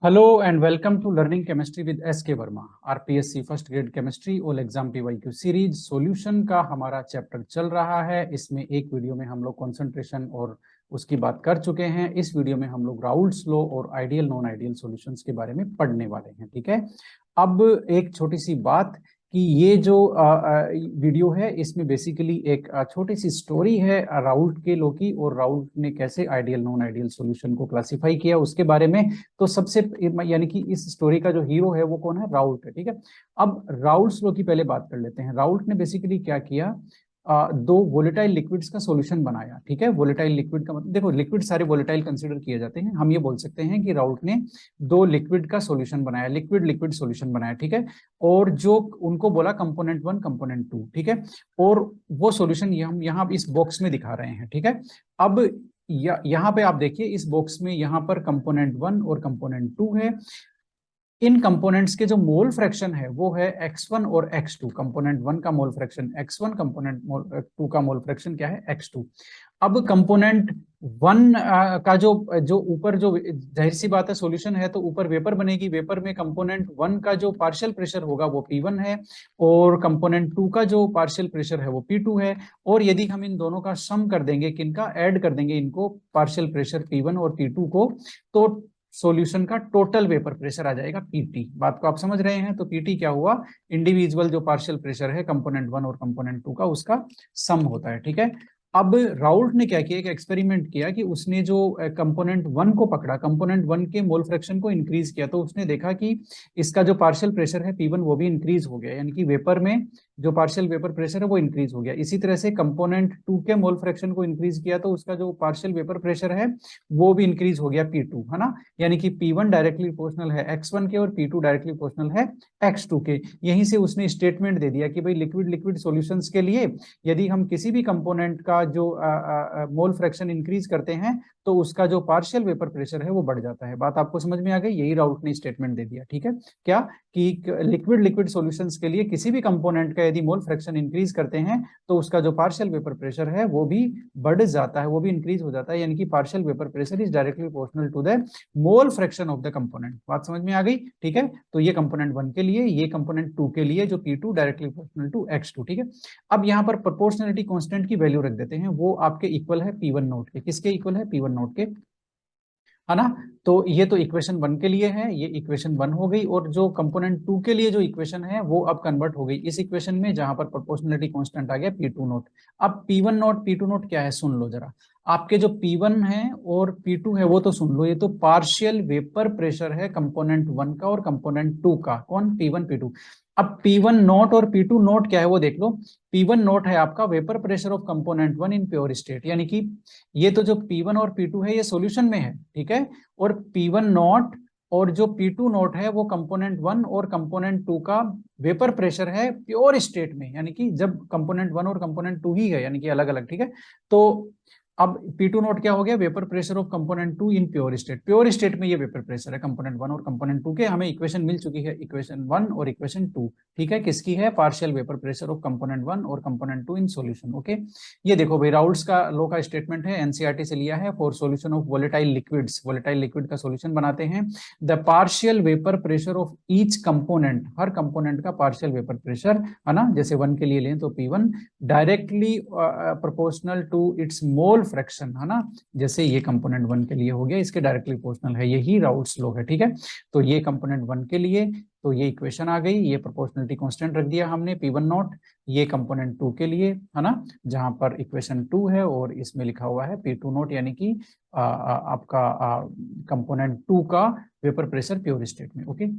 Hello and welcome to learning chemistry with S K Verma. RPSC first grade chemistry all exam PYQ series solution का हमारा chapter चल रहा है। इसमें एक वीडियो में हम लोग कंसंट्रेशन और उसकी बात कर चुके हैं। इस वीडियो में हम लोग राउल्ट्स लॉ और आइडियल नॉन आइडियल सॉल्यूशंस के बारे में पढ़ने वाले हैं। ठीक है, अब एक छोटी सी बात कि ये जो वीडियो है इसमें बेसिकली एक छोटी सी स्टोरी है राउल्ट के लॉ की, और राउल्ट ने कैसे आइडियल नॉन आइडियल सॉल्यूशन को क्लासिफाई किया उसके बारे में। तो सबसे यानी कि इस स्टोरी का जो हीरो है वो कौन है? राउल्ट है। ठीक है, अब राउल्ट्स लॉ की पहले बात कर लेते हैं। राउल्ट ने बेसिकली क्या किया, दो वोलेटाइल लिक्विड्स का सॉल्यूशन बनाया। ठीक है, वोलेटाइल लिक्विड का मतलब देखो लिक्विड सारे वोलेटाइल कंसीडर किए जाते हैं। हम ये बोल सकते हैं कि राउल्ट ने दो लिक्विड का सॉल्यूशन बनाया, लिक्विड लिक्विड सॉल्यूशन बनाया। ठीक है, और जो उनको बोला कंपोनेंट वन कंपोनेंट टू। ठीक है, और वो सॉल्यूशन हम यहाँ इस बॉक्स में दिखा रहे हैं। ठीक है, अब यहाँ पे आप देखिए इस बॉक्स में यहाँ पर कंपोनेंट वन और कंपोनेंट टू है। इन कंपोनेंट्स के जो मोल फ्रैक्शन है वो है x1 और x2। कंपोनेंट वन का mole fraction x1, component to का मोल फ्रैक्शन क्या है? x2। अब कंपोनेंट वन का जो जो ऊपर जो जाहिर सी बात है सॉल्यूशन है तो ऊपर वेपर बनेगी। वेपर में कंपोनेंट वन का जो पार्शियल प्रेशर होगा वो P1 है, और कंपोनेंट टू का जो पार्शियल प्रेशर है वो P2 है। और यदि हम इन दोनों का सम कर देंगे, किनका ऐड कर देंगे इनको, पार्शियल प्रेशर P1 और P2 को, तो सॉल्यूशन का टोटल वेपर प्रेशर आ जाएगा पीटी। बात को आप समझ रहे हैं? तो पीटी क्या हुआ? इंडिविजुअल जो पार्शियल प्रेशर है कंपोनेंट वन और कंपोनेंट टू का, उसका सम होता है। ठीक है, अब राउल्ट ने क्या किया, एक एक्सपेरिमेंट किया कि उसने जो कंपोनेंट वन को पकड़ा, कंपोनेंट वन के मोल फ्रैक्शन को इंक्रीज किया, तो उसने देखा कि इसका जो पार्शियल प्रेशर है P1 वो भी इंक्रीज हो गया, यानी कि वेपर में जो पार्शियल वेपर प्रेशर है वो इंक्रीज हो गया। इसी तरह से कंपोनेंट टू के मोल फ्रैक्शन को इंक्रीज किया तो उसका जो पार्शियल वेपर प्रेशर है वो भी इंक्रीज हो गया P2, है ना। यानी कि P1 डायरेक्टली प्रोपोर्शनल है x1 के और P2 डायरेक्टली प्रोपोर्शनल है x2 के। यहीं से उसने स्टेटमेंट दे दिया कि भाई लिक्विड लिक्विड सॉल्यूशंस के लिए यदि हम किसी भी कंपोनेंट का जो मोल फ्रैक्शन इंक्रीज करते हैं तो उसका जो पार्शियल वेपर प्रेशर है वो बढ़ जाता है। बात आपको समझ में आ गई? यही राउल्ट ने स्टेटमेंट दे दिया। ठीक है, क्या कि लिक्विड लिक्विड सॉल्यूशंस के लिए किसी भी कंपोनेंट का यदि मोल फ्रैक्शन इंक्रीज करते हैं तो उसका जो पार्शियल वेपर प्रेशर है वो भी बढ़ जाता है, वो भी इंक्रीज हो जाता है। यानी कि partial vapour pressure is directly proportional to the mole fraction of the component. बात समझ में आ गई? ठीक है, तो ये कंपोनेंट वन के लिए, ये कंपोनेंट टू के लिए जो P2 directly proportional to x2। ठीक है, अब यहाँ पर प्रोपोर्शनलिटी कांस्टेंट की वैल्यू रख देते हैं, वो आपके इक्वल है P1 नोट के। किसके इक्वल है? P1 नोट के, है ना। तो ये तो इक्वेशन वन के लिए है, ये इक्वेशन वन हो गई। और जो कंपोनेंट टू के लिए जो इक्वेशन है वो अब कन्वर्ट हो गई इस इक्वेशन में, जहां पर प्रोपोर्शनलिटी कांस्टेंट आ गया P2 नोट। अब P1 नोट P2 नोट क्या है सुन लो जरा। आपके जो P1 है और P2 है वो तो सुन लो, ये तो पार्शियल वेपर प्रेशर है कंपोनेंट वन का और कंपोनेंट टू का। कौन? P1 P2। अब P1 नोट और P2 नोट क्या है वो देख लो। P1 नोट है आपका vapour pressure of component one in pure state, यानी कि ये तो जो P1 और P2 है ये सॉल्यूशन में है। ठीक है, और P1 नॉट और जो P2 नॉट है वो कंपोनेंट वन और कंपोनेंट टू का वेपर प्रेशर है प्योर स्टेट में, यानी कि जब कंपोनेंट वन और कंपोनेंट टू ही है, यानी कि अलग अलग। ठीक है, तो अब P2 नोट क्या हो गया? Vapour pressure of component two in pure state. Pure state में ये वेपर प्रेशर है कंपोनेंट वन और कंपोनेंट टू के। हमें इक्वेशन मिल चुकी है, इक्वेशन वन और इक्वेशन टू। ठीक है, किसकी है? Partial vapour pressure of component one और component two in solution. Okay, ये देखो भाई राउल्ट्स का लॉ का स्टेटमेंट है, एनसीईआरटी से लिया है। For solution of volatile liquids, volatile liquid का सॉल्यूशन बनाते हैं, the partial vapour pressure of each component, हर कंपोनेंट का पार्शियल वेपर प्रेशर, है ना। जैसे वन के लिए लें तो P1 directly proportional to its mole fraction, है ना। जैसे ये कंपोनेंट वन के लिए हो गया, इसके डायरेक्टली प्रोपोर्शनल है, यही राउल्ट्स लॉ है। ठीक है, तो ये कंपोनेंट वन के लिए तो ये इक्वेशन आ गई, ये प्रोपोर्शनलिटी कांस्टेंट रख दिया हमने P1 नॉट। ये कंपोनेंट टू के लिए, है ना, जहां पर इक्वेशन टू है और इसमें लिखा हुआ है P2 नॉट, यानी कि आपका कंपोनेंट टू का वेपर प्रेशर प्योर स्टेट में। ओके,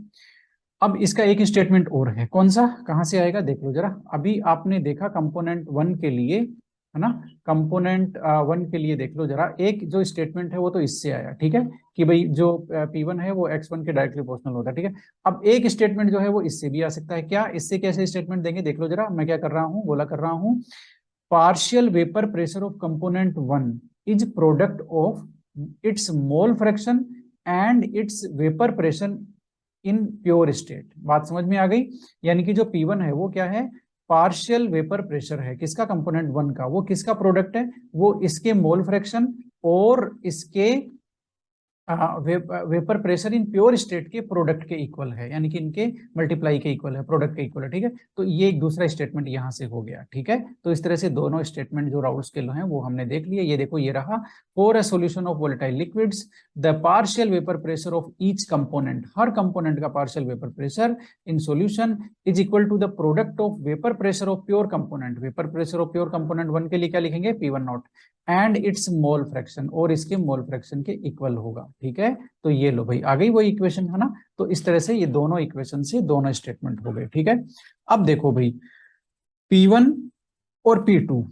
अब इसका एक स्टेटमेंट और है, कौन सा? कहां से आएगा देख लो जरा। अभी आपने देखा कंपोनेंट वन के लिए, है ना, कंपोनेंट वन के लिए देख लो जरा। एक जो स्टेटमेंट है वो तो इससे आया, ठीक है, कि भाई जो P1 है वो x1 के डायरेक्टली प्रोपोर्शनल होता है। ठीक है, अब एक स्टेटमेंट जो है वो इससे भी आ सकता है। क्या? इससे कैसे स्टेटमेंट देंगे देख लो जरा। मैं क्या कर रहा हूं, बोला कर रहा हूं, partial vapour pressure of component one is product of its mole fraction and it's vapour pressure in pure state. बात समझ में आ गई? यानी कि जो P1 है वो क्या है? पार्शियल वेपर प्रेशर है किसका? कंपोनेंट वन का। वो किसका प्रोडक्ट है? वो इसके मोल फ्रैक्शन और इसके वेपर प्रेशर इन प्योर स्टेट के प्रोडक्ट के इक्वल है, यानी कि इनके मल्टीप्लाई के इक्वल है, प्रोडक्ट के इक्वल है, ठीक है। तो ये एक दूसरा स्टेटमेंट यहाँ से हो गया, ठीक है। तो इस तरह से दोनों स्टेटमेंट जो राउल्ट्स के लॉ हैं वो हमने देख लिए। ये देखो, ये रहा, for a solution of volatile liquids the partial vapour pressure of each component, हर कंपोनेंट का partial vapour pressure in solution is equal to the product of vapour pressure of pure component. Vapour pressure of pure component 1 के लिए क्या लिखेंगे, P1 naught and its mole fraction, और इसके mole fraction के equal होगा, ठीक है। तो ये लो भाई, आ गई वो इक्वेशन, है ना। तो इस तरह से ये दोनों इक्वेशन से दोनों स्टेटमेंट हो गए, ठीक है। अब देखो भाई, P1 और P2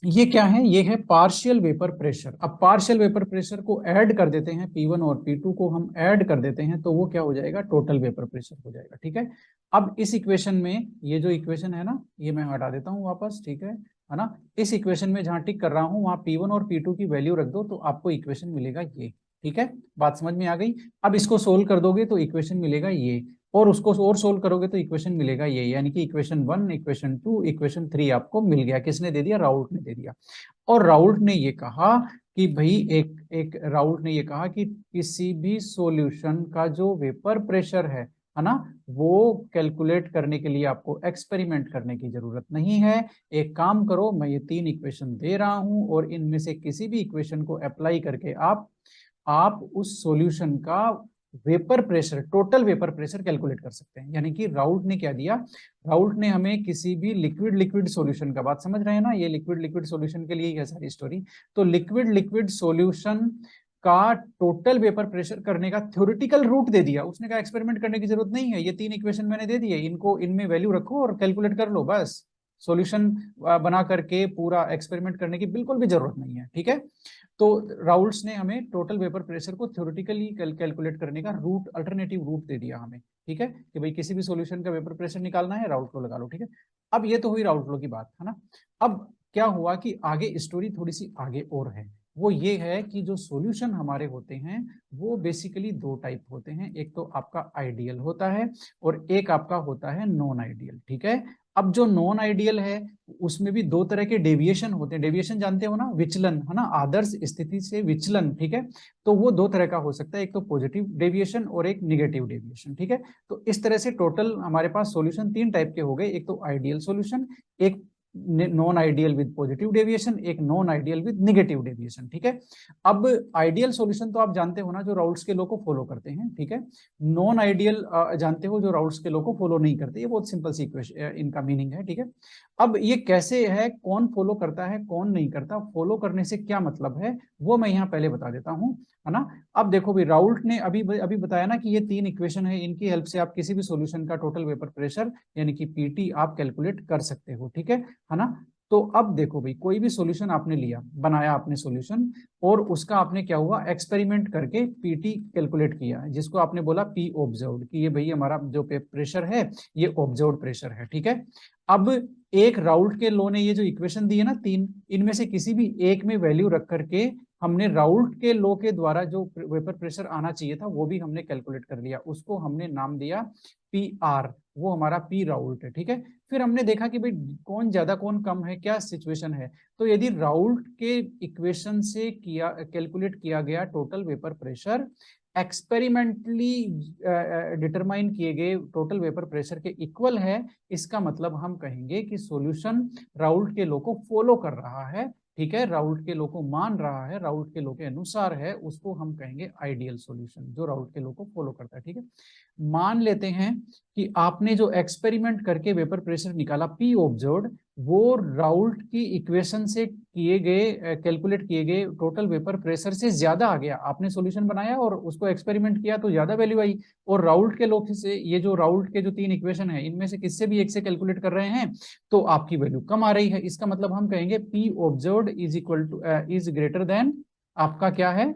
ये क्या है, ये है पार्शियल वेपर प्रेशर। अब पार्शियल वेपर प्रेशर को ऐड कर देते हैं, P1 और P2 को हम ऐड कर देते हैं, तो वो क्या हो जाएगा, टोटल वेपर प्रेशर हो जाएगा, ठीक है। अब इस इक्वेशन में, ये जो इक्वेशन है ना, ये मैं हटा देता हूं वापस, ठीक है ना। इस इक्वेशन में जहां टिक कर रहा हूं वहां P1 और P2 की वैल्यू रख दो, तो आपको इक्वेशन मिलेगा ये, ठीक है। बात समझ में आ गई। अब इसको सोल्व कर दोगे तो इक्वेशन मिलेगा ये, और उसको और सोल्व करोगे तो इक्वेशन मिलेगा ये, यानी कि इक्वेशन 1, इक्वेशन 2, इक्वेशन 3 आपको मिल गया। किसने दे दिया, राउल्ट ने दे दिया। और राउल्ट ने ये कहा कि भाई राउल्ट ने ये कहा कि किसी भी सॉल्यूशन का जो वेपर प्रेशर है ना, वो कैलकुलेट करने के लिए आपको एक्सपेरिमेंट करने की जरूरत नहीं है। एक काम करो, मैं ये 3 इक्वेशन दे रहा हूं, और इनमें से किसी भी इक्वेशन को अप्लाई करके आप उस सॉल्यूशन का vapour pressure, total vapour pressure calculate कर सकते हैं। यानी कि राउल्ट ने क्या दिया, राउल्ट ने हमें किसी भी लिक्विड लिक्विड सॉल्यूशन का, बात समझ रहे हैं ना, ये लिक्विड लिक्विड सॉल्यूशन के लिए ही है सारी स्टोरी। तो लिक्विड लिक्विड सॉल्यूशन का टोटल वेपर प्रेशर करने का थ्योरेटिकल रूट दे दिया। उसने कहा एक्सपेरिमेंट करने की जरूरत नहीं है, ये 3 इक्वेशन मैंने दे दिए, इनको इनमें वैल्यू रखो और कैलकुलेट कर लो, बस। सॉल्यूशन बना करके पूरा एक्सपेरिमेंट करने की बिल्कुल भी जरूरत नहीं है, ठीक है। तो राउल्ट्स ने हमें टोटल वेपर प्रेशर को थ्योरेटिकली कैलकुलेट करने का रूट, अल्टरनेटिव रूट दे दिया हमें, ठीक है, कि भाई किसी भी सॉल्यूशन का वेपर प्रेशर निकालना है, राउल्ट लो लगा लो, ठीक है। अब ये तो हुई राउल्ट लो की बात, है ना। अब क्या हुआ कि आगे स्टोरी थोड़ी सी आगे और है, वो ये है कि जो सॉल्यूशन हमारे होते हैं वो बेसिकली 2 टाइप होते हैं। एक तो आपका आइडियल होता है और एक आपका होता है नॉन आइडियल, ठीक है। अब जो नॉन आइडियल है उसमें भी 2 तरह के डेविएशन होते हैं। डेविएशन जानते हो ना, विचलन, है ना, आदर्श स्थिति से विचलन, ठीक है। तो वो 2 तरह का हो सकता है, एक तो पॉजिटिव डेविएशन और एक निगेटिव डेविएशन, ठीक है। तो इस तरह से टोटल हमारे पास सॉल्यूशन 3 टाइप के हो गए, एक तो आइडियल सॉल्यूशन, एक non ideal with positive deviation, एक non ideal with negative deviation, ठीक है। अब आइडियल सॉल्यूशन तो आप जानते हो ना, जो राउल्ट्स के लॉ को फॉलो करते हैं, ठीक है। नॉन आइडियल जानते हो, जो राउल्ट्स के लॉ को फॉलो नहीं करते। ये बहुत सिंपल सी इक्वेशन, इनका मीनिंग है, ठीक है। अब ये कैसे है, कौन फॉलो करता है कौन नहीं करता, फॉलो करने से क्या मतलब है, वो मैं यहाँ पहले बता देता हूँ, है ना। अब देखो भाई, राउल्ट ने अभी अभी बताया ना कि ये 3 इक्वेशन है, इनकी हेल्प से आप किसी भी सॉल्यूशन का टोटल वेपर प्रेशर यानी कि पीटी आप कैलकुलेट कर सकते हो, ठीक है ना। तो अब देखो भाई, कोई भी सॉल्यूशन आपने लिया, बनाया आपने सॉल्यूशन, और उसका आपने क्या हुआ, एक्सपेरिमेंट करके पीटी कैलकुलेट किया, जिसको आपने बोला पी ऑब्जर्व्ड, कि ये भाई हमारा जो प्रेशर है ये ऑब्जर्व्ड प्रेशर है, ठीक है। अब एक राउल्ट के लॉ ने ये जो इक्वेशन दी है ना 3, इनमें से किसी भी एक में वैल्यू रख करके हमने राउल्ट के लॉ के द्वारा जो वेपर प्रेशर आना चाहिए था वो भी हमने कैलकुलेट कर लिया, उसको हमने नाम दिया पी आर, वो हमारा पी राउल्ट है, ठीक है। फिर हमने देखा कि भाई कौन ज्यादा कौन कम है, क्या सिचुएशन है। तो यदि राउल्ट के इक्वेशन से कैलकुलेट किया गया total vapour pressure experimentally determine किए गए टोटल वेपर प्रेशर के इक्वल है, इसका मतलब हम कहेंगे कि सॉल्यूशन राउल्ट के लॉ को फॉलो कर रहा है, ठीक है, राउल्ट के लॉ को मान रहा है, राउल्ट के लॉ के अनुसार है, उसको हम कहेंगे आइडियल सॉल्यूशन, जो राउल्ट के लॉ को फॉलो करता है, ठीक है। मान लेते हैं कि आपने जो एक्सपेरिमेंट करके वेपर प्रेशर निकाला पी ऑब्जर्व्ड, वो राउल्ट की इक्वेशन से किए गए कैलकुलेट किए गए टोटल वेपर प्रेशर से ज्यादा आ गया। आपने सॉल्यूशन बनाया और उसको एक्सपेरिमेंट किया तो ज्यादा वैल्यू आई, और राउल्ट के लॉ से, ये जो राउल्ट के जो 3 इक्वेशन है इनमें से किससे भी एक से कैलकुलेट कर रहे हैं तो आपकी वैल्यू कम आ रही है। इसका मतलब हम कहेंगे P observed is equal two is greater than आपका क्या है,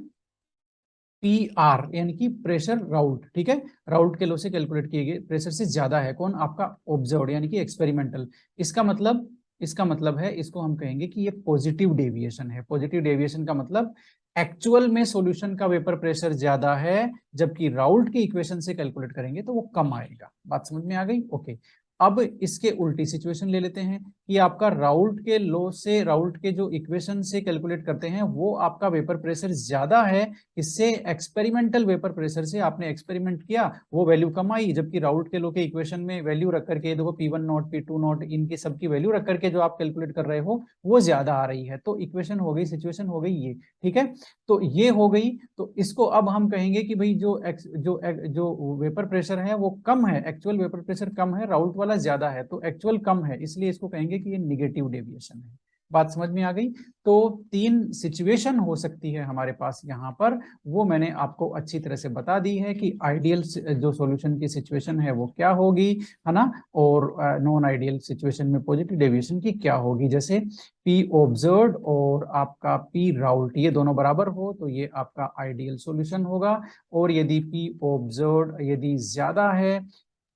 पी आर, यानी कि प्रेशर राउल्ट, ठीक है। राउल्ट के लॉ से कैलकुलेट किए गए प्रेशर से ज्यादा है कौन, आपका ऑब्जर्व्ड यानी कि एक्सपेरिमेंटल। इसका मतलब है, इसको हम कहेंगे कि ये पॉजिटिव डेविएशन है। पॉजिटिव डेविएशन का मतलब एक्चुअल में सॉल्यूशन का वेपर प्रेशर ज्यादा है, जबकि राउल्ट की इक्वेशन से कैलकुलेट करेंगे तो वो कम आएगा। बात समझ में आ गई, ओके। अब इसके उल्टी सिचुएशन ले लेते हैं कि आपका राउल्ट के लॉ से, राउल्ट के जो इक्वेशन से कैलकुलेट करते हैं, वो आपका वेपर प्रेशर ज्यादा है, इससे एक्सपेरिमेंटल वेपर प्रेशर से आपने एक्सपेरिमेंट किया, वो वैल्यू कम आई, जबकि राउल्ट के लॉ के इक्वेशन में वैल्यू रख करके, देखो P1 नॉट P2 नॉट इनकी सबकी वैल्यू रख करके जो आप कैलकुलेट कर रहे हो वो ज्यादा आ रही है। तो इक्वेशन हो गई, सिचुएशन हो गई ये, ठीक है। तो ये हो गई, तो इसको अब हम कहेंगे कि भाई जो वेपर प्रेशर है वो कम है, एक्चुअल वेपर प्रेशर कम है, राउल्ट वाला ज्यादा है, तो एक्चुअल कम है, इसलिए इसको कहेंगे कि ये निगेटिव डेविएशन है। बात समझ में आ गई। तो 3 सिचुएशन हो सकती है हमारे पास यहाँ पर, वो मैंने आपको अच्छी तरह से बता दी है कि आइडियल जो सॉल्यूशन की सिचुएशन है वो क्या होगी, है ना, और नॉन आइडियल सिचुएशन में पॉजिटिव डेविएशन की क्या होगी। जैसे P ऑब्जर्व्ड और आपका P राउल्ट ये दोनों बराबर हो तो ये आपका आइडियल सॉल्यूशन होगा, और यदि P ऑब्जर्व्ड यदि ज्यादा है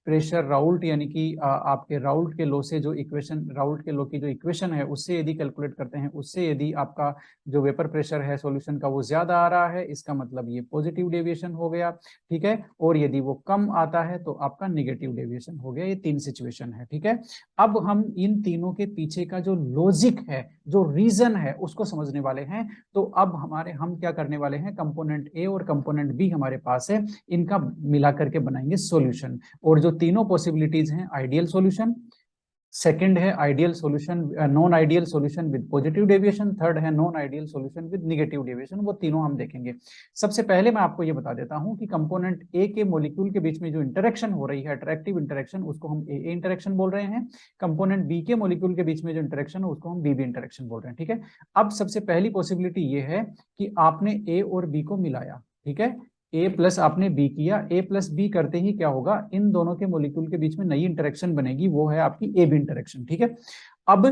प्रेशर राउल्ट, यानी कि आपके राउल्ट के लॉ से जो इक्वेशन, राउल्ट के लॉ की जो इक्वेशन है उससे यदि कैलकुलेट करते हैं, उससे यदि आपका जो वेपर प्रेशर है सॉल्यूशन का वो ज्यादा आ रहा है, इसका मतलब ये पॉजिटिव डेविएशन हो गया, ठीक है। और यदि वो कम आता है तो आपका निगेटिव डेविएशन हो गया। ये 3 सिचुएशन है, ठीक है। अब हम इन तीनों के पीछे का जो लॉजिक है, जो रीजन है, उसको समझने वाले हैं। तो अब हम क्या करने वाले हैं, कंपोनेंट ए और कंपोनेंट बी हमारे पास है, इनका मिला करके बनाएंगे सॉल्यूशन। और जो तीनों पॉसिबिलिटीज हैं, आइडियल सॉल्यूशन, सेकंड है ideal solution, non ideal solution with positive deviation, third है non ideal solution with negative deviation, वो तीनों हम देखेंगे। सबसे पहले मैं आपको ये बता देता हूं कि कंपोनेंट ए के मॉलिक्यूल के बीच में जो इंटरेक्शन हो रही है, अट्रैक्टिव इंटरेक्शन, उसको हम ए इंटरेक्शन बोल रहे हैं। कंपोनेंट बी के मॉलिक्यूल के बीच में जो इंटरेक्शन है उसको हम बी इंटरेक्शन बोल रहे हैं, ठीक है। अब सबसे पहली पॉसिबिलिटी ये है कि आपने ए और बी को मिलाया, ठीक है, ए प्लस आपने बी किया, ए प्लस बी करते ही क्या होगा, इन दोनों के मॉलिक्यूल के बीच में नई इंटरेक्शन बनेगी, वो है आपकी ए बी इंटरेक्शन, ठीक है। अब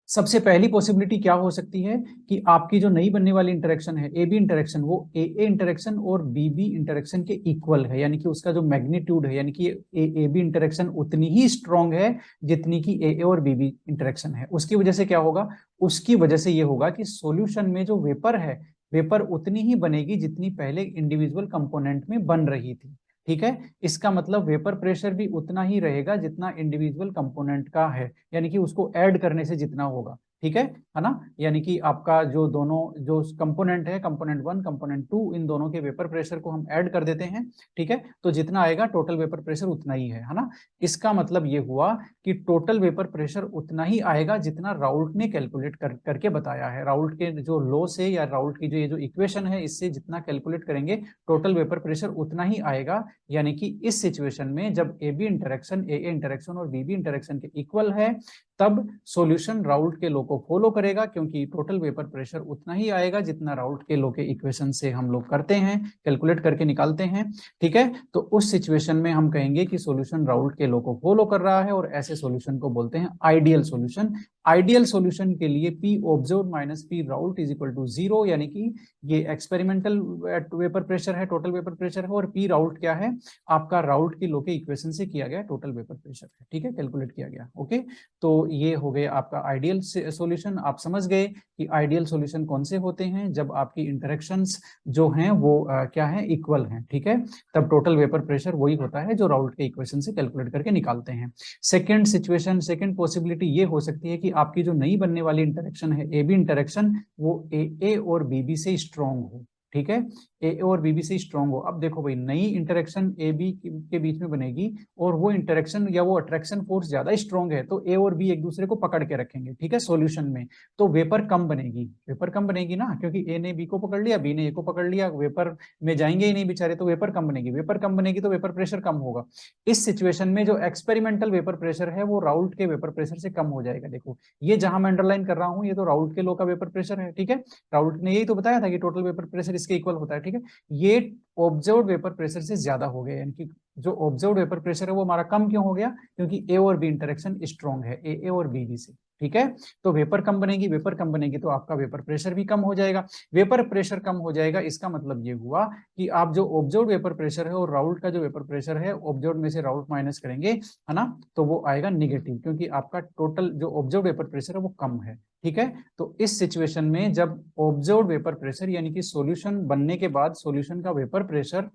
सबसे पहली पॉसिबिलिटी क्या हो सकती है कि आपकी जो नई बनने वाली इंटरेक्शन है, ए बी इंटरेक्शन, वो ए इंटरेक्शन और बी बी इंटरेक्शन के इक्वल है, यानी कि उसका जो मैग्नीट्यूड है, यानी कि ए बी इंटरेक्शन उतनी ही स्ट्रांग है जितनी की ए और बी बी इंटरेक्शन है। उसकी वजह से क्या होगा, उसकी वजह से ये होगा कि सॉल्यूशन में जो वेपर है, वेपर उतनी ही बनेगी जितनी पहले इंडिविजुअल कंपोनेंट में बन रही थी, ठीक है। इसका मतलब वेपर प्रेशर भी उतना ही रहेगा जितना इंडिविजुअल कंपोनेंट का है, यानी कि उसको ऐड करने से जितना होगा, ठीक है ना। यानी कि आपका जो दोनों जो कंपोनेंट है, कंपोनेंट 1 कंपोनेंट 2, इन दोनों के वेपर प्रेशर को हम ऐड कर देते हैं, ठीक है, तो जितना आएगा टोटल वेपर प्रेशर उतना ही है ना। इसका मतलब ये हुआ कि टोटल वेपर प्रेशर उतना ही आएगा जितना राउल्ट ने कैलकुलेट करके बताया है। राउल्ट के जो लॉ से या राउल्ट की जो इक्वेशन है, इससे जितना कैलकुलेट करेंगे टोटल वेपर प्रेशर उतना ही आएगा। यानी कि इस सिचुएशन में जब ए बी इंटरेक्शन, ए इंटरेक्शन और बी बी इंटरेक्शन के इक्वल है, तब सॉल्यूशन राउल्ट के लॉ को फॉलो करेगा, क्योंकि टोटल वेपर प्रेशर उतना ही आएगा जितना राउल्ट के लॉ के इक्वेशन से हम लोग करते हैं, कैलकुलेट करके निकालते हैं, ठीक है। तो उस सिचुएशन में हम कहेंगे कि सॉल्यूशन राउल्ट के लॉ को फॉलो कर रहा है, और ऐसे सॉल्यूशन को बोलते हैं आइडियल सॉल्यूशन। आइडियल सॉल्यूशन के लिए P observed minus P Raoult is equal to 0, यानी कि ये एक्सपेरिमेंटल वेपर प्रेशर है, टोटल वेपर प्रेशर है, और P राउल्ट क्या है, आपका राउल्ट की लॉ के इक्वेशन से किया गया टोटल वेपर प्रेशर है, ठीक है, कैलकुलेट किया गया, ओके। तो ये हो गया आपका आइडियल सॉल्यूशन। आप समझ गए कि आइडियल सॉल्यूशन कौन से होते हैं, जब आपकी इंटरेक्शंस जो हैं वो क्या है, इक्वल हैं, ठीक है, तब टोटल वेपर प्रेशर वही होता है जो राउल्ट के इक्वेशन से कैलकुलेट करके निकालते हैं। सेकंड सिचुएशन, सेकंड पॉसिबिलिटी ये हो सकती है कि आपकी जो नई बनने वाली इंटरेक्शन है, ए बी इंटरेक्शन, वो ए और बी बी से स्ट्रॉन्ग हो, ठीक है, ए और बी बी से स्ट्रॉन्ग हो। अब देखो भाई, नई इंटरेक्शन ए बी के बीच में बनेगी, और वो इंटरेक्शन या वो अट्रैक्शन फोर्स ज्यादा स्ट्रॉन्ग है, तो ए और बी एक दूसरे को पकड़ के रखेंगे, ठीक है, सॉल्यूशन में, तो वेपर कम बनेगी, वेपर कम बनेगी ना, क्योंकि ए ने बी को पकड़ लिया, बी ने ए को पकड़ लिया, वेपर में जाएंगे ही नहीं बेचारे, तो वेपर कम बनेगी, वेपर कम बनेगी तो वेपर प्रेशर कम होगा। इस सिचुएशन में जो एक्सपेरिमेंटल वेपर प्रेशर है वो राउल्ट के वेपर प्रेशर से कम हो जाएगा। देखो ये जहां मैं अंडरलाइन कर रहा हूं, ये तो राउल्ट के लॉ का वेपर प्रेशर है, ठीक है, राउल्ट ने यही तो बताया था कि टोटल वेपर प्रेशर इसके इक्वल होता है, ठीक है। ये ऑब्जर्व्ड वेपर प्रेशर से ज्यादा हो गया, यानी कि जो ऑब्जर्व्ड वेपर प्रेशर है वो हमारा कम क्यों हो गया, क्योंकि ए और बी इंटरेक्शन स्ट्रॉन्ग है, ए और बी बी से, ठीक है। तो वेपर कम बनेगी, वेपर कम बनेगी तो आपका वेपर प्रेशर भी कम हो जाएगा। वेपर प्रेशर कम हो जाएगा, इसका मतलब ये हुआ कि आप जो ऑब्जर्व्ड वेपर प्रेशर है और राउल्ट का जो वेपर प्रेशर है, ऑब्जर्व्ड में से राउल्ट माइनस करेंगे, है ना, तो वो आएगा निगेटिव, क्योंकि आपका टोटल जो ऑब्जर्व्ड वेपर प्रेशर है वो कम है, ठीक है। तो इस सिचुएशन में जब ऑब्जर्व्ड वेपर प्रेशर, यानी कि सॉल्यूशन बनने के बाद सॉल्यूशन का वेपर प्रेशर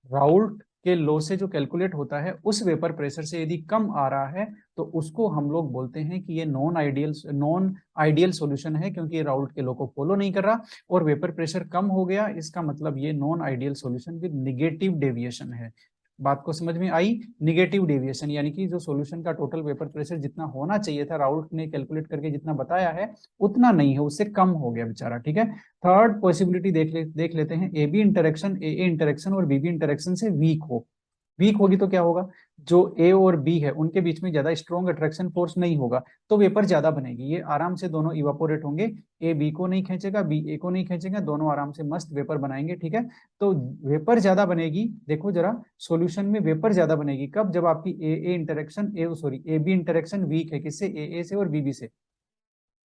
राउल्ट के लॉ से जो कैलकुलेट होता है उस वेपर प्रेशर से यदि कम आ रहा है तो उसको हम लोग बोलते हैं कि ये नॉन आइडियल सॉल्यूशन है, क्योंकि ये राउल्ट के लॉ को फॉलो नहीं कर रहा और वेपर प्रेशर कम हो गया, इसका मतलब ये non ideal solution with negative deviation है। बात को समझ में आई? निगेटिव डेविएशन यानी कि जो सॉल्यूशन का टोटल वेपर प्रेशर जितना होना चाहिए था राउल्ट ने कैलकुलेट करके जितना बताया है उतना नहीं है, उससे कम हो गया बेचारा। ठीक है, थर्ड पॉसिबिलिटी देख लेते हैं, ए बी इंटरेक्शन, ए इंटरेक्शन और बी बी इंटरेक्शन से वीक हो। वीक होगी तो क्या होगा, जो ए और बी है उनके बीच में ज्यादा स्ट्रॉन्ग अट्रैक्शन फोर्स नहीं होगा तो वेपर ज्यादा बनेगी, ये आराम से दोनों इवापोरेट होंगे, ए बी को नहीं खींचेगा, बी ए को नहीं खींचेगा, दोनों आराम से मस्त वेपर बनाएंगे। ठीक है, तो वेपर ज्यादा बनेगी, देखो जरा सॉल्यूशन में वेपर ज्यादा बनेगी कब, जब आपकी A interaction A B interaction weak है, किससे, ए से और बी बी से,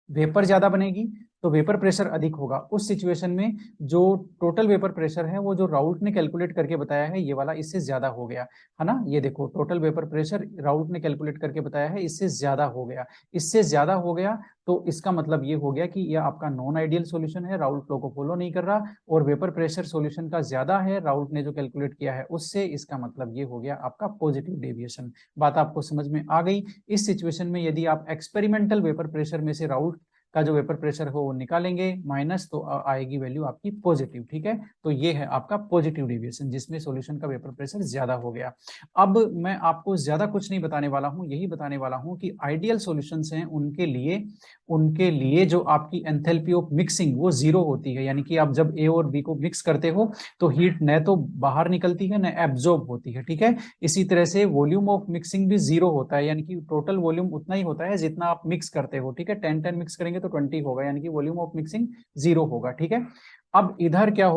वेपर ज्यादा बनेगी तो वेपर प्रेशर अधिक होगा। उस सिचुएशन में जो टोटल वेपर प्रेशर है वो जो राउल्ट ने कैलकुलेट करके बताया है ये वाला इससे ज्यादा हो गया है ना, ये देखो टोटल वेपर प्रेशर राउल्ट ने कैलकुलेट करके बताया है इससे ज्यादा हो गया, इससे ज्यादा हो गया तो इसका मतलब ये हो गया कि यह आपका नॉन आइडियल सॉल्यूशन है, राउल्ट लॉ को फॉलो नहीं कर रहा और वेपर प्रेशर सॉल्यूशन का ज्यादा है राउल्ट ने जो कैलकुलेट किया है उससे, इसका मतलब ये हो गया आपका पॉजिटिव डेविएशन। बात आपको समझ में आ गई? इस सिचुएशन में यदि आप एक्सपेरिमेंटल वेपर प्रेशर में से राउल्ट का जो वेपर प्रेशर हो वो निकालेंगे माइनस, तो आएगी वैल्यू आपकी पॉजिटिव। ठीक है, तो ये है आपका पॉजिटिव डेविएशन जिसमें सॉल्यूशन का वेपर प्रेशर ज्यादा हो गया। अब मैं आपको ज्यादा कुछ नहीं बताने वाला हूं, यही बताने वाला हूं कि आइडियल सॉल्यूशंस हैं उनके लिए जो आपकी एंथैल्पी ऑफ मिक्सिंग वो जीरो होती है, यानी कि आप जब ए और बी को मिक्स करते हो तो हीट न तो बाहर निकलती है न एब्जॉर्ब होती है। ठीक है, इसी तरह से वॉल्यूम ऑफ मिक्सिंग भी जीरो होता है, यानी कि टोटल वॉल्यूम उतना ही होता है जितना आप मिक्स करते हो। ठीक है, 10 मिक्स करेंगे तो 20 होगा, यानी कि वॉल्यूम ऑफ मिक्सिंग जीरो होगा। ठीक है, अब इधर क्या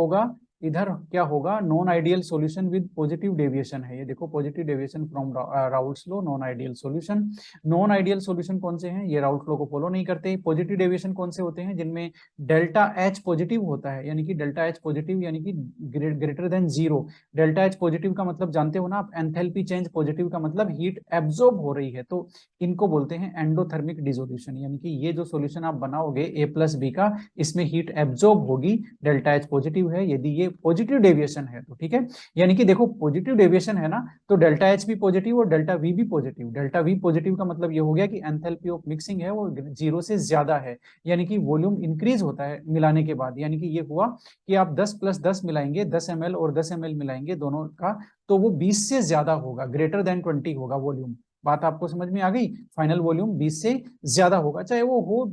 होगा, non ideal solution with positive deviation है, ये देखो positive deviation from Raoult's law, non ideal solution. Non ideal solution कौन से हैं, ये राउल्ट लॉ को फॉलो नहीं करते। पॉजिटिव डेविएशन कौन से होते हैं, जिनमें डेल्टा एच पॉजिटिव होता है, यानी कि डेल्टा एच पॉजिटिव यानी कि greater than zero. Delta H positive का मतलब जानते हो ना आप, एंथैल्पी चेंज पॉजिटिव का मतलब हीट एब्जॉर्ब हो रही है, तो इनको बोलते हैं एंडोथर्मिक डिसोल्यूशन, यानी कि ये जो सॉल्यूशन आप बनाओगे ए प्लस बी का, इसमें हीट एब्जॉर्ब होगी, डेल्टा एच पॉजिटिव है यदि ये पॉजिटिव डेविएशन है तो। ठीक है, यानी कि देखो पॉजिटिव डेविएशन है ना तो डेल्टा एच भी पॉजिटिव और डेल्टा वी भी पॉजिटिव। डेल्टा वी पॉजिटिव का मतलब ये हो गया कि एंथैल्पी ऑफ मिक्सिंग है वो जीरो से ज्यादा है, यानी कि वॉल्यूम इंक्रीज होता है मिलाने के बाद, यानी कि ये हुआ कि आप 10 + 10 मिलाएंगे, 10 ml और 10 ml मिलाएंगे दोनों का, तो वो 20 से ज्यादा होगा, ग्रेटर देन 20 होगा वॉल्यूम। बात आपको समझ में आ गई? फाइनल वॉल्यूम 20 से ज्यादा होगा, चाहे वो हो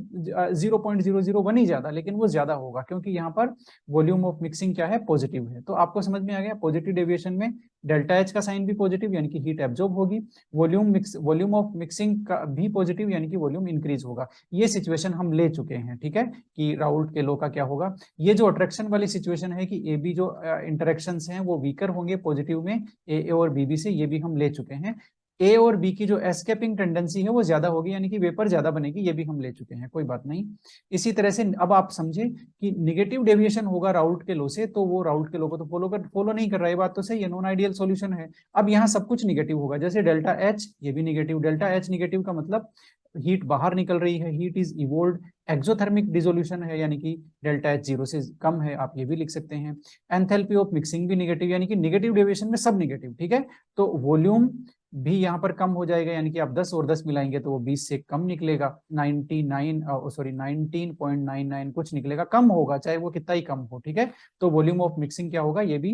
0.001 ही ज्यादा, लेकिन वो ज्यादा होगा क्योंकि यहाँ पर वॉल्यूम ऑफ मिक्सिंग क्या है, पॉजिटिव है। तो आपको समझ में आ गया, पॉजिटिव डेविएशन में डेल्टा एच का साइन भी पॉजिटिव यानी कि हीट एब्जॉर्ब होगी, वॉल्यूम ऑफ मिक्सिंग का भी पॉजिटिव यानी कि वॉल्यूम इंक्रीज होगा। ये सिचुएशन हम ले चुके हैं। ठीक है, कि राउल्ट के लॉ का क्या होगा, ये जो अट्रैक्शन वाली सिचुएशन है कि ए बी जो इंटरेक्शंस हैं वो वीकर होंगे पॉजिटिव में ए और बी बी से, ये भी हम ले चुके हैं। ए और बी की जो एस्केपिंग टेंडेंसी है वो ज्यादा होगी, यानी कि वेपर ज्यादा बनेगी, ये भी हम ले चुके हैं, कोई बात नहीं। इसी तरह से अब आप समझे कि निगेटिव डेविएशन होगा राउल्ट के लॉ से, तो वो राउल्ट के लॉ को तो फॉलो नहीं कर रहा है, बात तो सही है, नॉन आइडियल सॉल्यूशन है। अब यहाँ सब कुछ निगेटिव होगा, जैसे डेल्टा एच, ये भी निगेटिव, डेल्टा एच निगेटिव का मतलब हीट बाहर निकल रही है, heat is evolved, exothermic dissolution है यानी कि डेल्टा एच जीरो से कम है, आप ये भी लिख सकते हैं। एंथैल्पी ऑफ मिक्सिंग भी निगेटिव, यानी कि निगेटिव डेविएशन में सब निगेटिव। ठीक है, तो वॉल्यूम भी यहाँ पर कम हो जाएगा, यानी कि आप 10 और 10 मिलाएंगे तो वो 20 से कम निकलेगा, 19.99 कुछ निकलेगा, कम होगा चाहे वो कितना ही कम हो। ठीक है, तो वॉल्यूम ऑफ मिक्सिंग क्या होगा, ये भी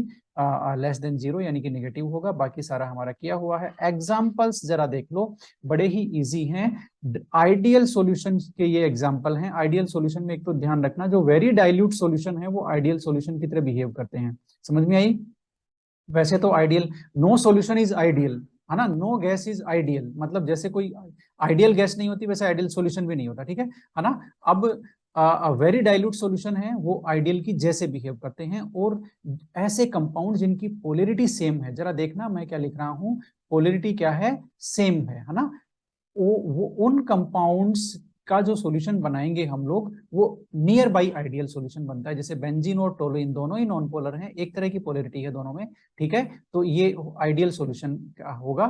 लेस देन जीरो यानी कि नेगेटिव होगा। बाकी सारा हमारा किया हुआ है। एग्जाम्पल्स जरा देख लो, बड़े ही इजी हैं। आइडियल सॉल्यूशन के ये एग्जाम्पल हैं। आइडियल सॉल्यूशन में एक तो ध्यान रखना, जो वेरी डाइल्यूट सॉल्यूशन है वो आइडियल सॉल्यूशन की तरह बिहेव करते हैं, समझ में आई? वैसे तो ideal, no solution is ideal, है ना, नो गैस इज आइडियल, मतलब जैसे कोई आइडियल गैस नहीं होती वैसे आइडियल सॉल्यूशन भी नहीं होता। ठीक है ना। अब वेरी डाइल्यूट सॉल्यूशन है वो आइडियल की जैसे बिहेव करते हैं, और ऐसे कंपाउंड जिनकी पोलैरिटी सेम है, जरा देखना मैं क्या लिख रहा हूं, पोलैरिटी क्या है, सेम है ना, वो उन कंपाउंड्स इसका जो सॉल्यूशन बनाएंगे हम लोग वो नियर बाई आइडियल सॉल्यूशन बनता है। जैसे बेंजीन और टोलुइन दोनों ही नॉन पोलर हैं, एक तरह की पोलरिटी है दोनों में, ठीक है, तो ये आइडियल सॉल्यूशन होगा।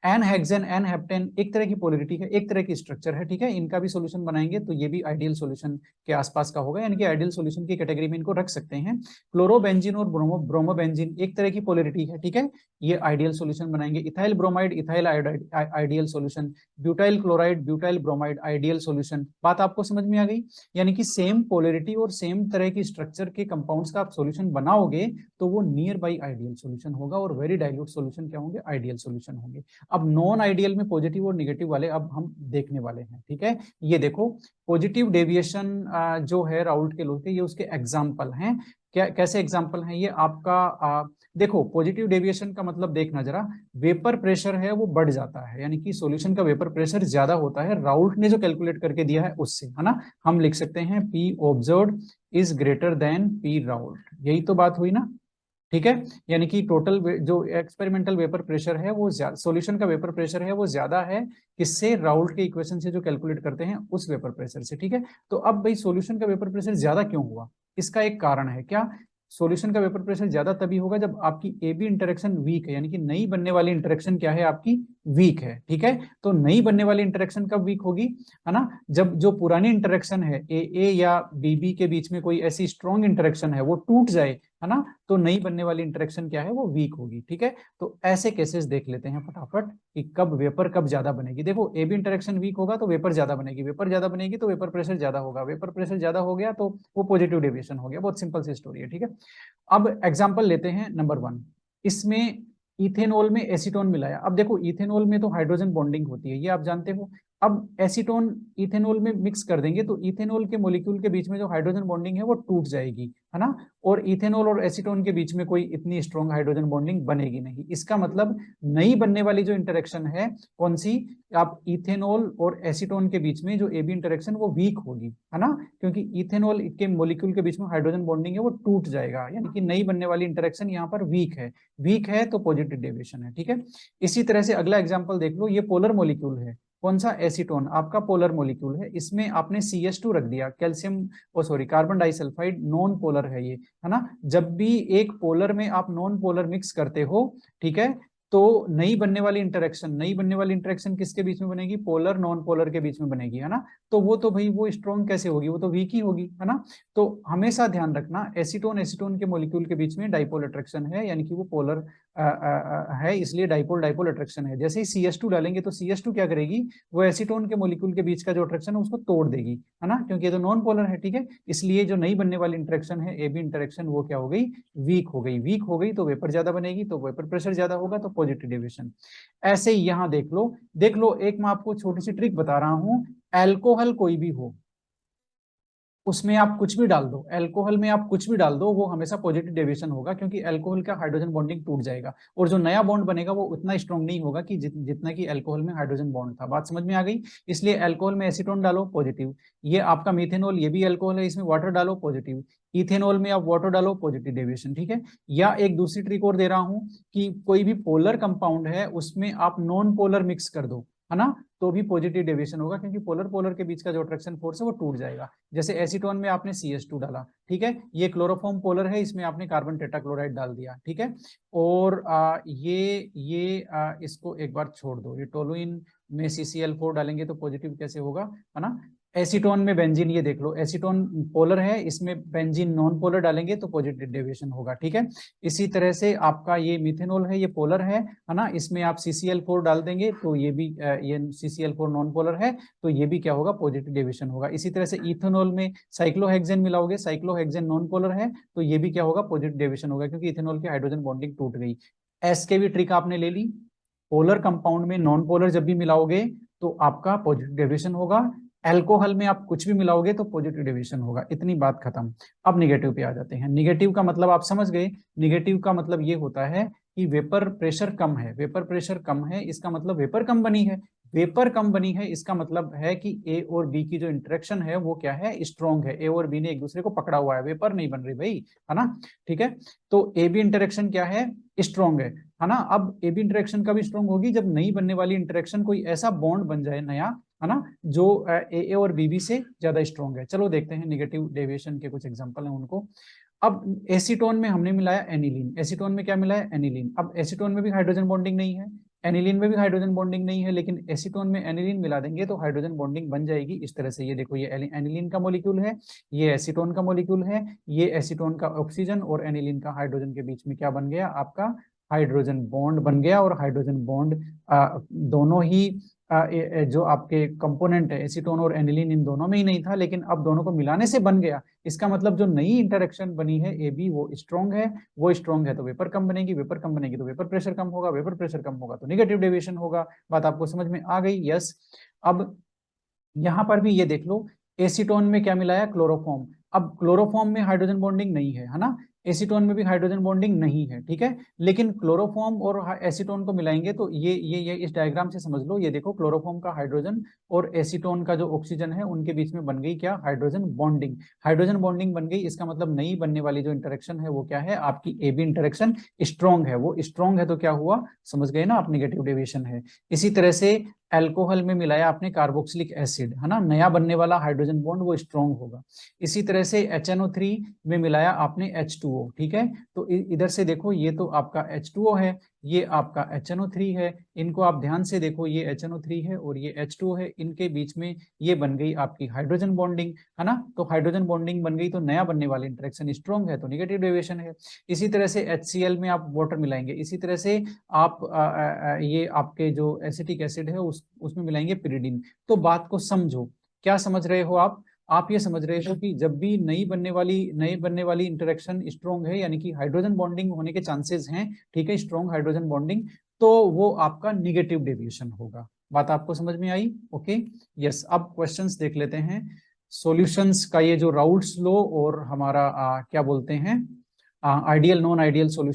एन हेक्सेन एन हेप्टेन एक तरह की पोलरिटी है, एक तरह की स्ट्रक्चर है, ठीक है, इनका भी सॉल्यूशन बनाएंगे तो ये भी आइडियल सॉल्यूशन के आसपास का होगा, यानी कि आइडियल सॉल्यूशन की कैटेगरी में इनको रख सकते हैं। क्लोरोबेंजीन और ब्रोमोबेंजीन एक तरह की पोलरिटी है, ठीक है, ये आइडियल सॉल्यूशन बनाएंगे। Ethyl bromide ethyl iodide ideal solution, butyl chloride butyl bromide ideal solution. बात आपको समझ में आ गई? यानी कि सेम पोलरिटी और सेम तरह की स्ट्रक्चर के कंपाउंड्स का आप सॉल्यूशन बनाओगे तो वो नियर बाई आइडियल सॉल्यूशन होगा, और वेरी डाइल्यूट सॉल्यूशन क्या होंगे? आइडियल सॉल्यूशन होंगे। अब नॉन आइडियल में पॉजिटिव और निगेटिव वाले अब हम देखने वाले हैं, ठीक है। ये देखो पॉजिटिव डेविएशन जो है राउल्ट के लॉ के, ये उसके एग्जाम्पल हैं। क्या कैसे एग्जाम्पल हैं ये? आपका देखो पॉजिटिव डेविएशन का मतलब देखना जरा, वेपर प्रेशर है वो बढ़ जाता है, यानी कि सॉल्यूशन का वेपर प्रेशर ज्यादा होता है, राउल्ट ने जो कैलकुलेट करके दिया है उससे, है ना। हम लिख सकते हैं P observed is greater than P Raoult, यही तो बात हुई ना, ठीक है। यानी कि टोटल जो एक्सपेरिमेंटल वेपर प्रेशर है वो सॉल्यूशन का वेपर प्रेशर है वो ज्यादा है किससे? राउल्ट के इक्वेशन से जो कैलकुलेट करते हैं उस वेपर प्रेशर से, ठीक है। तो अब भाई सॉल्यूशन का वेपर प्रेशर ज्यादा क्यों हुआ? इसका एक कारण है क्या? सॉल्यूशन का वेपर प्रेशर ज्यादा तभी होगा जब आपकी ए बी इंटरेक्शन वीक है, यानी कि नई बनने वाली इंटरेक्शन क्या है? आपकी वीक है, ठीक है। तो नई बनने वाली इंटरेक्शन कब वीक होगी? है ना, जब जो पुरानी इंटरेक्शन है ए या बी के बीच में कोई ऐसी स्ट्रॉन्ग इंटरेक्शन है वो टूट जाए, है ना, तो नई बनने वाली इंटरेक्शन क्या है? वो वीक होगी, ठीक है। तो ऐसे केसेस देख लेते हैं फटाफट कि कब वेपर कब ज्यादा बनेगी। देखो ए बी इंटरेक्शन वीक होगा तो वेपर ज्यादा बनेगी, वेपर ज्यादा बनेगी तो वेपर प्रेशर ज्यादा होगा, वेपर प्रेशर ज्यादा हो गया तो वो पॉजिटिव डेविएशन हो गया। बहुत सिंपल सी स्टोरी है, ठीक है। अब एग्जाम्पल लेते हैं नंबर 1, इसमें इथेनॉल में एसीटोन मिलाया। अब देखो इथेनॉल में तो हाइड्रोजन बॉन्डिंग होती है, ये आप जानते हो। अब एसीटोन इथेनॉल में मिक्स कर देंगे तो इथेनॉल के मॉलिक्यूल के बीच में जो हाइड्रोजन बॉन्डिंग है वो टूट जाएगी, है ना, और इथेनॉल और एसीटोन के बीच में कोई इतनी स्ट्रॉन्ग हाइड्रोजन बॉन्डिंग बनेगी नहीं। इसका मतलब नई बनने वाली जो इंटरेक्शन है कौन सी? आप इथेनॉल और एसीटोन के बीच में जो ए बी इंटरेक्शन वो वीक होगी, है ना, क्योंकि इथेनॉल के मॉलिक्यूल के बीच में हाइड्रोजन बॉन्डिंग है वो टूट जाएगा, यानी कि नई बनने वाली इंटरेक्शन यहाँ पर वीक है। वीक है तो पॉजिटिव डेविएशन है, ठीक है। इसी तरह से अगला एग्जाम्पल देख लो, ये पोलर मॉलिक्यूल है, कौन सा? एसीटोन आपका पोलर मॉलिक्यूल है, इसमें आपने CH2 रख दिया, calcium sorry carbon disulphide non polar है ये, है ना। जब भी एक पोलर में आप नॉन पोलर मिक्स करते हो, ठीक है, तो नई बनने वाली इंटरेक्शन किसके बीच में बनेगी? पोलर नॉन पोलर के बीच में बनेगी, है ना। तो वो तो भाई वो स्ट्रॉन्ग कैसे होगी? वो तो वीक ही होगी, है ना। तो हमेशा ध्यान रखना एसीटोन एसीटोन के मॉलिक्यूल के बीच में डाइपोल अट्रैक्शन है, यानी कि वो पोलर है, इसलिए डाइपोल डाइपोल अट्रैक्शन है। जैसे ही CH2 डालेंगे तो CH2 क्या करेगी? वो एसीटोन के मॉलिक्यूल के बीच का जो अट्रैक्शन है उसको तोड़ देगी, है ना, क्योंकि ये तो नॉन पोलर है, ठीक है। इसलिए जो नई बनने वाली इंटरेक्शन है ए बी इंटरेक्शन वो क्या हो गई? वीक हो गई। वीक हो गई तो वेपर ज्यादा बनेगी, तो वेपर प्रेशर ज्यादा होगा तो पॉजिटिव डेविएशन। ऐसे ही यहाँ देख लो एक मैं आपको छोटी सी ट्रिक बता रहा हूं, एल्कोहल कोई भी हो उसमें आप कुछ भी डाल दो, एल्कोहल में आप कुछ भी डाल दो, वो हमेशा पॉजिटिव डेविएशन होगा, क्योंकि एल्कोहल का हाइड्रोजन बॉन्डिंग टूट जाएगा और जो नया बॉन्ड बनेगा वो उतना स्ट्रॉन्ग नहीं होगा कि जितना कि एल्कोहल में हाइड्रोजन बॉन्ड था। बात समझ में आ गई? इसलिए एल्कोहल में एसीटोन डालो पॉजिटिव, ये आपका मिथेनॉल ये भी एल्कोहल है, इसमें वाटर डालो पॉजिटिव, इथेनॉल में आप वाटर डालो पॉजिटिव डेविएशन, ठीक है। या एक दूसरी ट्रिक और दे रहा हूं कि कोई भी पोलर कंपाउंड है उसमें आप नॉन पोलर मिक्स कर दो, है ना, तो भी पॉजिटिव डेविएशन होगा, क्योंकि पोलर पोलर के बीच का जो अट्रैक्शन फोर्स है वो टूट जाएगा। जैसे एसीटोन में आपने CH2 डाला, ठीक है, ये क्लोरोफॉर्म पोलर है, इसमें आपने कार्बन टेट्राक्लोराइड डाल दिया, ठीक है। और इसको एक बार छोड़ दो, ये टोलुइन में CCl4 डालेंगे तो पॉजिटिव कैसे होगा, है ना। एसीटोन में बेंजीन, ये देख लो एसीटोन पोलर है, इसमें बेंजीन नॉन पोलर डालेंगे तो पॉजिटिव डेविएशन होगा, ठीक है। इसी तरह से आपका ये मिथेनॉल है, ये पोलर है ना, इसमें आप CCl4 डाल देंगे तो ये भी ये CCl4 नॉन पोलर है तो ये भी क्या होगा? पॉजिटिव डेविएशन होगा। इसी तरह से इथेनॉल में साइक्लोहेक्सेन मिलाओगे, साइक्लोहेक्सेन नॉन पोलर है तो ये भी क्या होगा? पॉजिटिव डेविएशन होगा, क्योंकि इथेनॉल की हाइड्रोजन बॉन्डिंग टूट गई। एस के भी ट्रिक आपने ले ली, पोलर कंपाउंड में नॉन पोलर जब भी मिलाओगे तो आपका पॉजिटिव डेविएशन होगा, एल्कोहल में आप कुछ भी मिलाओगे तो पॉजिटिव डेविएशन होगा। इतनी बात खत्म। अब निगेटिव पे आ जाते हैं। निगेटिव का मतलब आप समझ गए, निगेटिव का मतलब ये होता है कि वेपर प्रेशर कम है, वेपर प्रेशर कम है इसका मतलब वेपर कम बनी है, वेपर कम बनी है इसका मतलब है कि ए और बी की जो इंटरेक्शन है वो क्या है? स्ट्रॉन्ग है, ए और बी ने एक दूसरे को पकड़ा हुआ है, वेपर नहीं बन रही भाई, है ना, ठीक है। तो ए बी इंटरेक्शन क्या है? स्ट्रॉन्ग है ना। अब ए बी इंटरेक्शन कभी स्ट्रॉन्ग होगी जब नई बनने वाली इंटरेक्शन कोई ऐसा बॉन्ड बन जाए नया, है ना, जो ए और बी से ज्यादा स्ट्रॉन्ग है। चलो देखते हैं निगेटिव डेविएशन के कुछ एग्जांपल हैं उनको। अब एसीटोन में हमने मिलाया एनिलीन, एसीटोन में क्या मिला है, एनिलीन। अब एसीटोन में भी हाइड्रोजन बॉन्डिंग नहीं है, एनिलीन में भी हाइड्रोजन बॉन्डिंग नहीं है, लेकिन एसीटोन में एनिलीन मिला देंगे तो हाइड्रोजन बॉन्डिंग बन जाएगी इस तरह से। ये देखो, ये एनिलीन का मॉलिक्यूल है, ये एसीटोन का मॉलिक्यूल है, ये एसीटोन का ऑक्सीजन और एनिलीन का हाइड्रोजन के बीच में क्या बन गया, आपका हाइड्रोजन बॉन्ड बन गया। और हाइड्रोजन बॉन्ड दोनों ही जो आपके कंपोनेंट है एसीटोन और एनिलीन, इन दोनों में ही नहीं था, लेकिन अब दोनों को मिलाने से बन गया। इसका मतलब जो नई इंटरेक्शन बनी है ए बी वो स्ट्रॉन्ग है, वो स्ट्रॉन्ग है तो वेपर कम बनेगी, वेपर कम बनेगी तो वेपर प्रेशर कम होगा, वेपर प्रेशर कम होगा तो निगेटिव डेविएशन होगा। बात आपको समझ में आ गई? यस। अब यहां पर भी ये देख लो, एसीटोन में क्या मिलाया, क्लोरोफॉर्म। अब क्लोरोफॉर्म में हाइड्रोजन बॉन्डिंग नहीं है, है ना, एसीटोन में भी हाइड्रोजन बॉन्डिंग नहीं है, ठीक है। लेकिन क्लोरोफॉर्म और एसीटोन को मिलाएंगे तो ये इस डायग्राम से समझ लो, ये देखो क्लोरोफॉर्म का हाइड्रोजन और एसीटोन का जो ऑक्सीजन है उनके बीच में बन गई क्या, हाइड्रोजन बॉन्डिंग। हाइड्रोजन बॉन्डिंग बन गई, इसका मतलब नई बनने वाली जो इंटरेक्शन है वो क्या है, आपकी ए बी इंटरेक्शन स्ट्रॉन्ग है। वो स्ट्रॉन्ग है तो क्या हुआ, समझ गए ना आप, निगेटिव डेविएशन है। इसी तरह से अल्कोहल में मिलाया आपने कार्बोक्सिलिक एसिड, है ना, नया बनने वाला हाइड्रोजन बॉन्ड वो स्ट्रॉन्ग होगा। इसी तरह से HNO3 में मिलाया आपने H2O, ठीक है। तो इधर से देखो, ये तो आपका H2O है, ये आपका HNO3 है। इनको आप ध्यान से देखो, ये HNO3 है और ये H2O है, इनके बीच में ये बन गई आपकी हाइड्रोजन बॉन्डिंग, है ना। तो हाइड्रोजन बॉन्डिंग बन गई तो नया बनने वाली इंटरेक्शन स्ट्रॉन्ग है तो निगेटिव डेविएशन है। इसी तरह से HCl में आप वाटर मिलाएंगे, इसी तरह से आप ये आपके जो एसिटिक एसिड है उसमें मिलाएंगे पिरिडीन। तो बात को समझो, क्या समझ रहे हो आप ये समझ रहे हो कि जब भी नई बनने वाली इंटरेक्शन स्ट्रॉन्ग है, यानी कि हाइड्रोजन बॉन्डिंग होने के चांसेस हैं, ठीक है, स्ट्रॉन्ग हाइड्रोजन बॉन्डिंग, तो वो आपका निगेटिव डेविएशन होगा। बात आपको समझ में आई? Okay, yes. अब क्वेश्चंस देख लेते हैं सॉल्यूशंस का, ये जो राउल्ट्स लॉ और हमारा क्या बोलते हैं, आइडियल नॉन आइडियल सॉल्यूशन